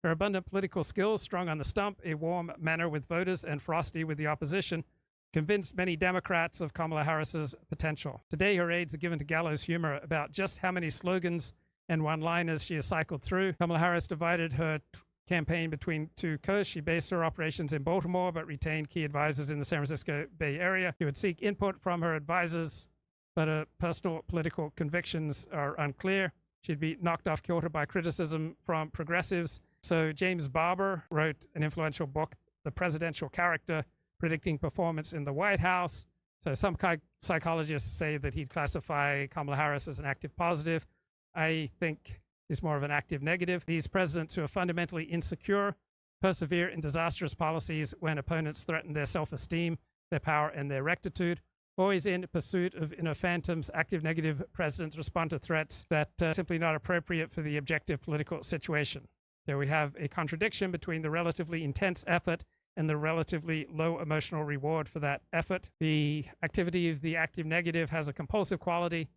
Her abundant political skills, strong on the stump, a warm manner with voters, and frosty with the opposition, convinced many Democrats of Kamala Harris's potential. Today, her aides are given to gallows humor about just how many slogans and one-liners she has cycled through. Kamala Harris divided her campaign between two coasts. She based her operations in Baltimore, but retained key advisors in the San Francisco Bay Area. She would seek input from her advisors, but her personal political convictions are unclear. She'd be knocked off kilter by criticism from progressives. So James Barber wrote an influential book, The Presidential Character, predicting performance in the White House. So some psychologists say that he'd classify Kamala Harris as an active positive. I think he's more of an active negative. These presidents who are fundamentally insecure persevere in disastrous policies when opponents threaten their self-esteem, their power, and their rectitude. Always in pursuit of inner phantoms, active negative presidents respond to threats that are simply not appropriate for the objective political situation. There we have a contradiction between the relatively intense effort and the relatively low emotional reward for that effort. The activity of the active negative has a compulsive quality,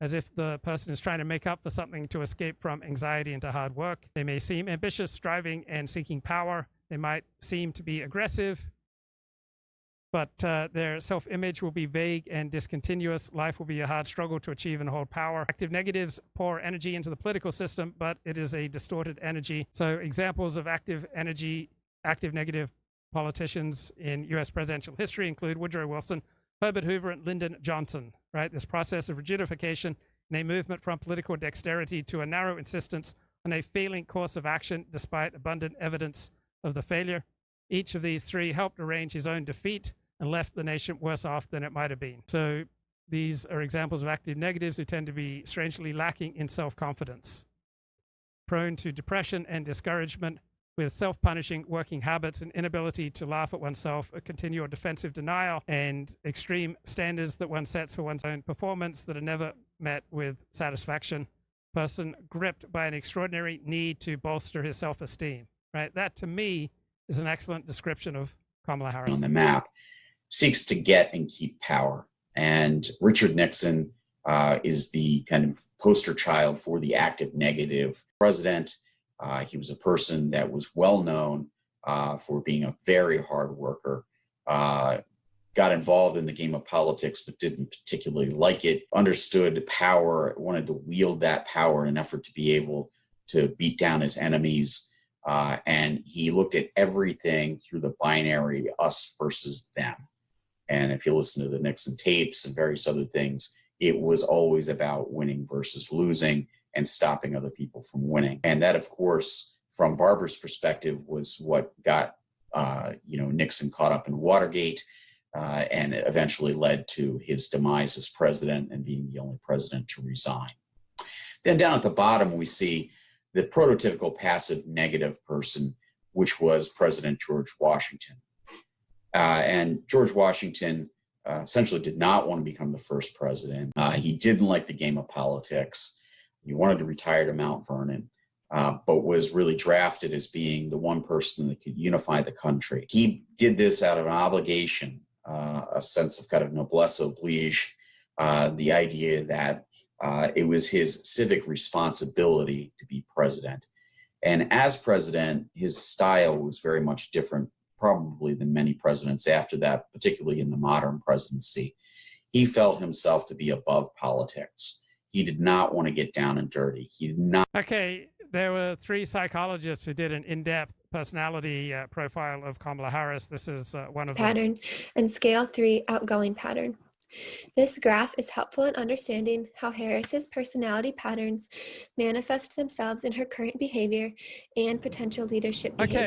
as if the person is trying to make up for something to escape from anxiety into hard work. They may seem ambitious, striving, and seeking power. They might seem to be aggressive, but their self-image will be vague and discontinuous. Life will be a hard struggle to achieve and hold power. Active negatives pour energy into the political system, but it is a distorted energy. So examples of active negative politicians in U.S. presidential history include Woodrow Wilson, Herbert Hoover, and Lyndon Johnson, right? This process of rigidification and a movement from political dexterity to a narrow insistence on a failing course of action despite abundant evidence of the failure. Each of these three helped arrange his own defeat and left the nation worse off than it might have been. So these are examples of active negatives who tend to be strangely lacking in self-confidence, prone to depression and discouragement, with self-punishing working habits and inability to laugh at oneself, a continual defensive denial, and extreme standards that one sets for one's own performance that are never met with satisfaction. Person gripped by an extraordinary need to bolster his self-esteem, right? That, to me, is an excellent description of Kamala Harris. On the map, seeks to get and keep power. And Richard Nixon is the kind of poster child for the active negative president. He was a person that was well known for being a very hard worker, got involved in the game of politics, but didn't particularly like it, understood power, wanted to wield that power in an effort to be able to beat down his enemies. And he looked at everything through the binary us versus them. And if you listen to the Nixon tapes and various other things, it was always about winning versus losing and stopping other people from winning. And that, of course, from Barber's perspective, was what got Nixon caught up in Watergate and eventually led to his demise as president and being the only president to resign. Then down at the bottom, we see the prototypical passive negative person, which was President George Washington. And George Washington essentially did not want to become the first president. He didn't like the game of politics. He wanted to retire to Mount Vernon, but was really drafted as being the one person that could unify the country. He did this out of an obligation, a sense of kind of noblesse oblige, the idea that it was his civic responsibility to be president. And as president, his style was very much different, probably, than many presidents after that, particularly in the modern presidency. He felt himself to be above politics. He did not want to get down and dirty. He did not. Okay, there were three psychologists who did an in-depth personality profile of Kamala Harris. This is one of pattern them. And scale 3 outgoing pattern. This graph is helpful in understanding how Harris's personality patterns manifest themselves in her current behavior and potential leadership behavior. Okay.